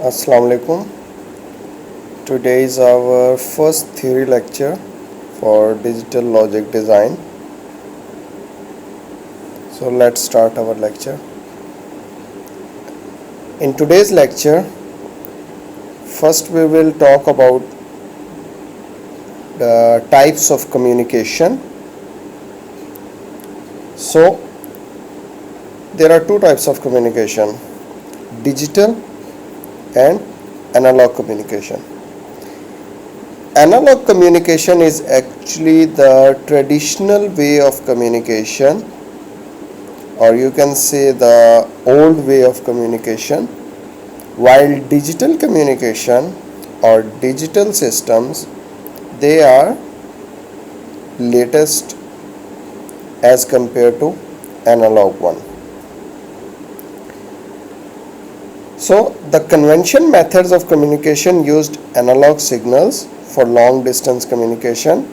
Assalamu alaikum. Today is our first theory lecture for digital logic design. So let's start our lecture. In today's lecture, first we will talk about the types of communication. So there are two types of communication: digital and analog communication. Analog communication is actually the traditional way of communication, or you can say the old way of communication, while digital communication or digital systems, they are latest as compared to analog one. So the convention methods of communication used analog signals for long distance communication,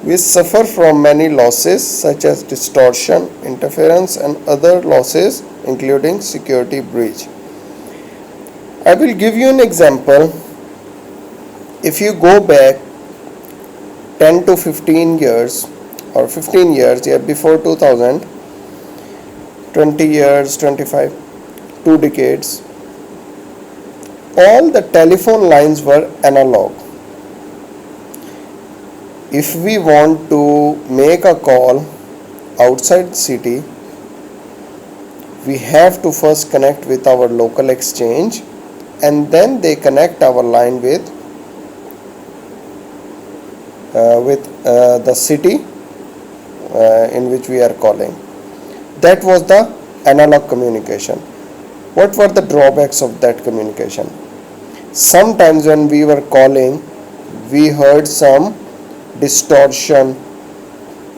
which suffer from many losses such as distortion, interference and other losses including security breach. I will give you an example. If you go back 10 to 15 years or 15 years, before 2000, 20 years, 25, 2 decades, all the telephone lines were analog. If we want to make a call outside city, we have to first connect with our local exchange, and then they connect our line with the city in which we are calling. That was the analog communication. What were the drawbacks of that communication? Sometimes when we were calling, we heard some distortion.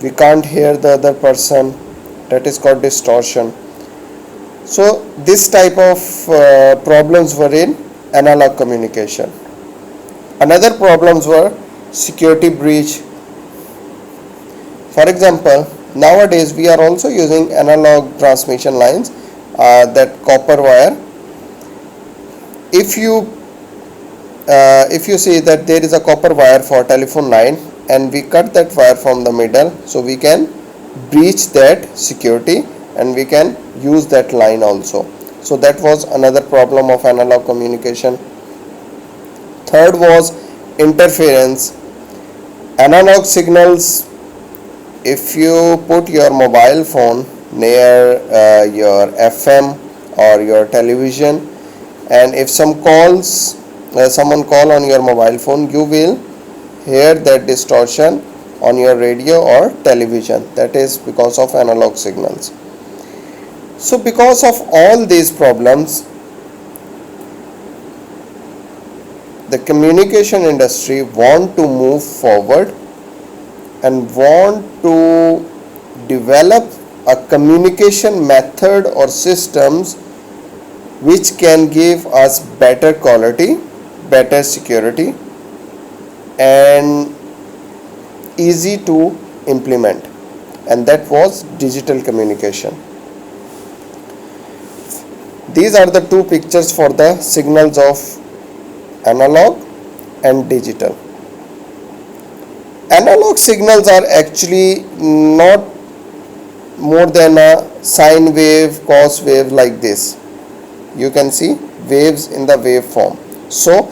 We can't hear the other person. That is called distortion. So this type of problems were in analog communication. Another problems were security breach. For example, nowadays we are also using analog transmission lines, that copper wire. If you see that there is a copper wire for telephone line and we cut that wire from the middle, so we can breach that security and we can use that line also. So that was another problem of analog communication. Third was interference. Analog signals, if you put your mobile phone near your FM or your television, and if someone call on your mobile phone, you will hear that distortion on your radio or television. That is because of analog signals. So because of all these problems, the communication industry want to move forward and want to develop a communication method or systems which can give us better quality, better security and easy to implement, and that was digital communication. These are the two pictures for the signals of analog and digital. Analog signals are actually not more than a sine wave, cos wave like this. You can see waves in the waveform. So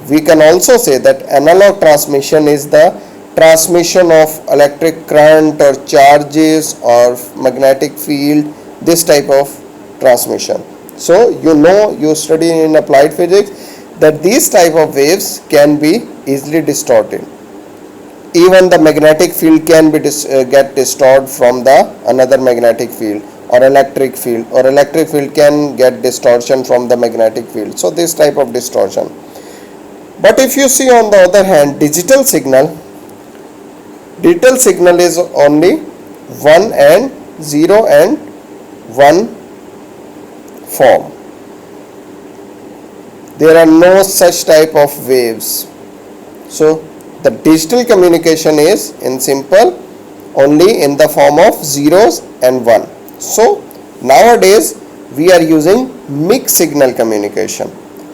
we can also say that analog transmission is the transmission of electric current or charges or magnetic field, this type of transmission. So you study in applied physics that these type of waves can be easily distorted. Even the magnetic field can be get distorted from the another magnetic field, or electric field can get distortion from the magnetic field. So this type of distortion. But if you see on the other hand, digital signal is only 1 and 0 and 1 form. There are no such type of waves. So the digital communication is in simple only in the form of zeros and 1. So nowadays we are using mixed signal communication.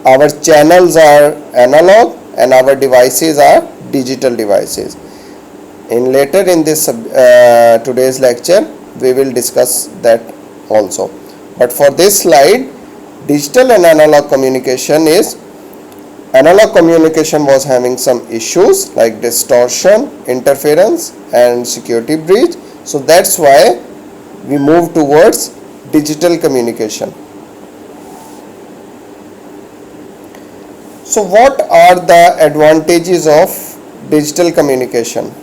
our channels are analog and our devices are digital devices. In later in this today's lecture we will discuss that also, but for this slide, digital and analog communication was having some issues like distortion, interference and security breach. So that's why we move towards digital communication. So what are the advantages of digital communication?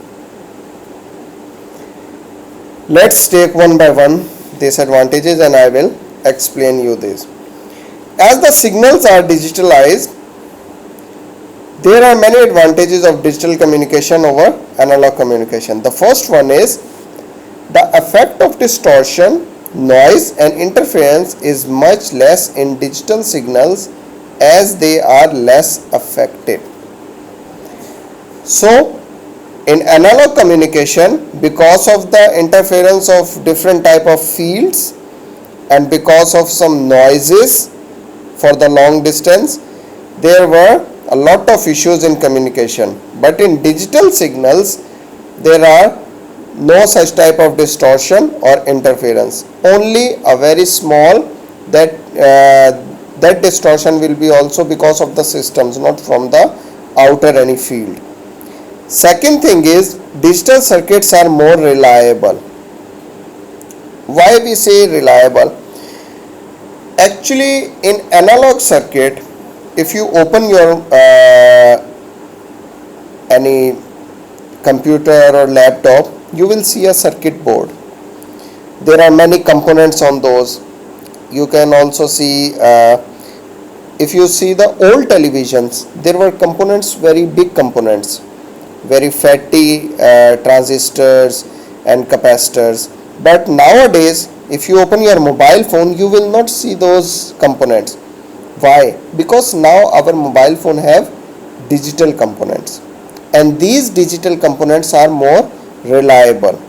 Let's take one by one these advantages and I will explain you this. As the signals are digitalized, there are many advantages of digital communication over analog communication. The first one is the effect of distortion, noise and interference is much less in digital signals as they are less affected. So in analog communication, because of the interference of different type of fields and because of some noises for the long distance, there were a lot of issues in communication. But in digital signals, there are no such type of distortion or interference. Only a very small that distortion will be also because of the systems, not from the outer any field. Second thing is digital circuits are more reliable. Why we say reliable? Actually, in analog circuit, if you open your any computer or laptop, you will see a circuit board. There are many components on those. You can also see if you see the old televisions, there were components, very big components, very fatty transistors and capacitors. But nowadays, if you open your mobile phone, you will not see those components. Why? Because now our mobile phone have digital components, and these digital components are more reliable.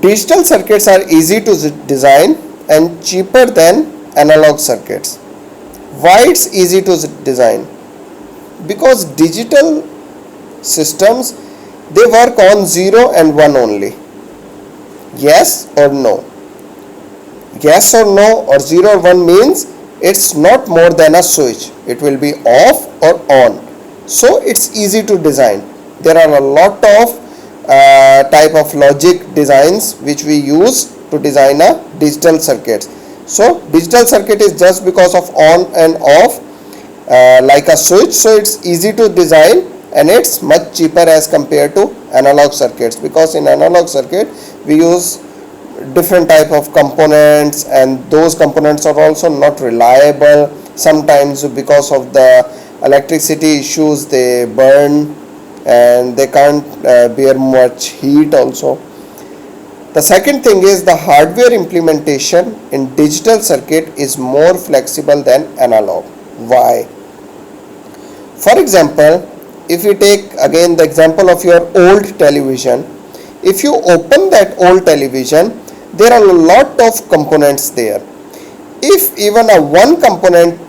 Digital circuits are easy to design and cheaper than analog circuits. Why it's easy to design? Because digital systems, they work on 0 and 1 only. Yes or no? Yes or no or 0 or 1 means it's not more than a switch. It will be off or on. So it's easy to design. There are a lot of type of logic designs which we use to design a digital circuit. So digital circuit is just because of on and off like a switch. So it's easy to design and it's much cheaper as compared to analog circuits, because in analog circuit we use different type of components and those components are also not reliable. Sometimes because of the electricity issues they burn and they can't bear much heat also. The second thing is the hardware implementation in digital circuit is more flexible than analog. Why? For example, if you take again the example of your old television, if you open that old television, there are a lot of components there. If even a one component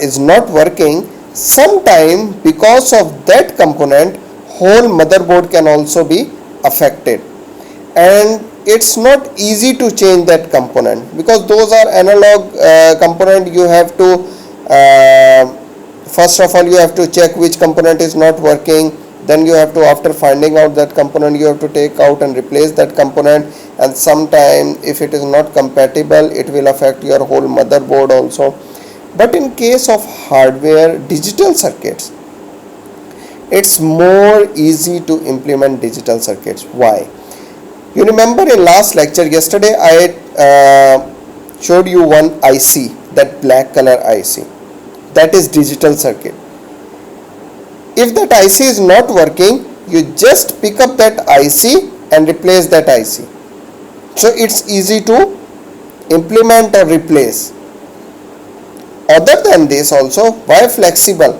is not working, sometime because of that component whole motherboard can also be affected, and it's not easy to change that component because those are analog component. You have to first of all you have to check which component is not working, then you have to, after finding out that component, you have to take out and replace that component, and sometime if it is not compatible it will affect your whole motherboard also. But in case of hardware digital circuits, it's more easy to implement digital circuits. Why? You remember in last lecture yesterday I showed you one IC, that black color IC, that is digital circuit. If that IC is not working, you just pick up that IC and replace that IC. So it's easy to implement or replace. Other than this also, why flexible?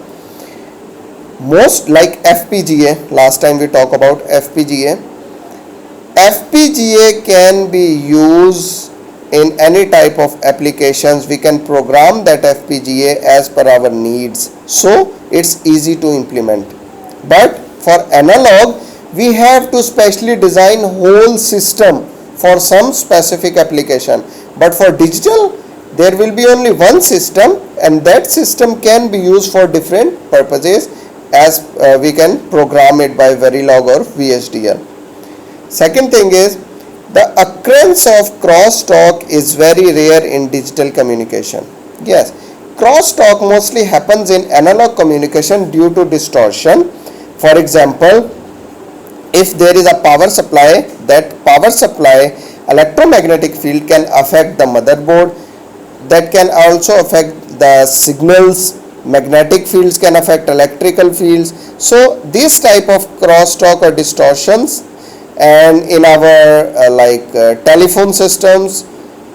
Most like FPGA, last time we talked about FPGA. FPGA can be used in any type of applications, we can program that FPGA as per our needs, so it's easy to implement. But for analog, we have to specially design whole system for some specific application. But for digital, there will be only one system, and that system can be used for different purposes, as we can program it by Verilog or VHDL. Second thing is, the occurrence of crosstalk is very rare in digital communication. Yes, crosstalk mostly happens in analog communication due to distortion. For example, if there is a power supply, that power supply electromagnetic field can affect the motherboard, that can also affect the signals, magnetic fields can affect electrical fields. So these type of crosstalk or distortions, and in our telephone systems,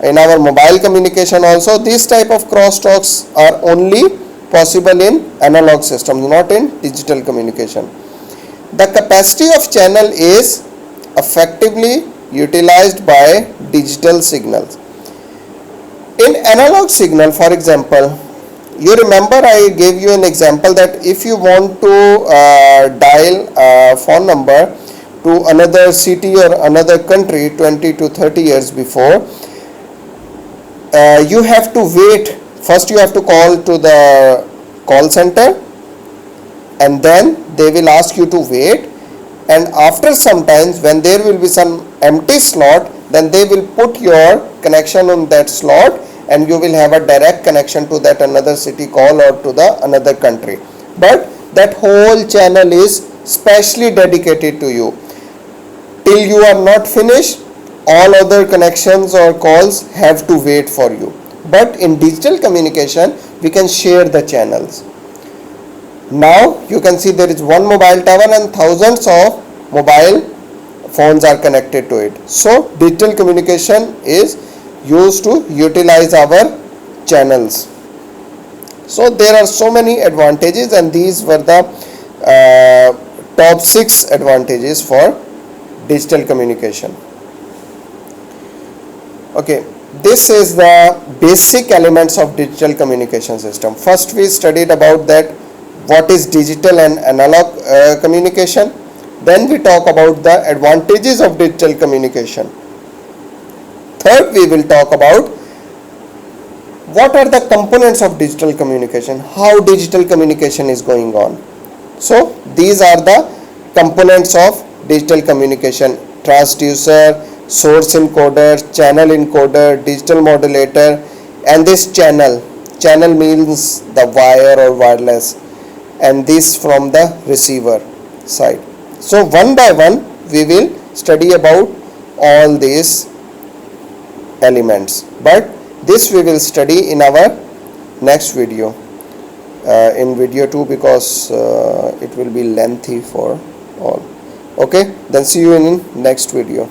in our mobile communication also, these type of crosstalks are only possible in analog systems, not in digital communication. The capacity of channel is effectively utilized by digital signals. In analog signal, for example, you remember I gave you an example that if you want to dial a phone number to another city or another country 20 to 30 years before, you have to wait. First you have to call to the call center, and then they will ask you to wait, and after some times when there will be some empty slot, then they will put your connection on that slot, and you will have a direct connection to that another city call or to the another country. But that whole channel is specially dedicated to you. Till you are not finished, all other connections or calls have to wait for you. But in digital communication, we can share the channels. Now you can see there is one mobile tower and thousands of mobile phones are connected to it. So digital communication is used to utilize our channels. So there are so many advantages, and these were the top 6 advantages for digital communication. Okay, this is the basic elements of digital communication system. First we studied about that what is digital and analog communication. Then we talk about the advantages of digital communication. Third, we will talk about what are the components of digital communication, how digital communication is going on. So these are the components of digital communication: transducer, source encoder, channel encoder, digital modulator, and this channel means the wire or wireless, and this from the receiver side. So one by one we will study about all these elements, but this we will study in our next video, in video 2, because it will be lengthy for all. Okay, then see you in next video.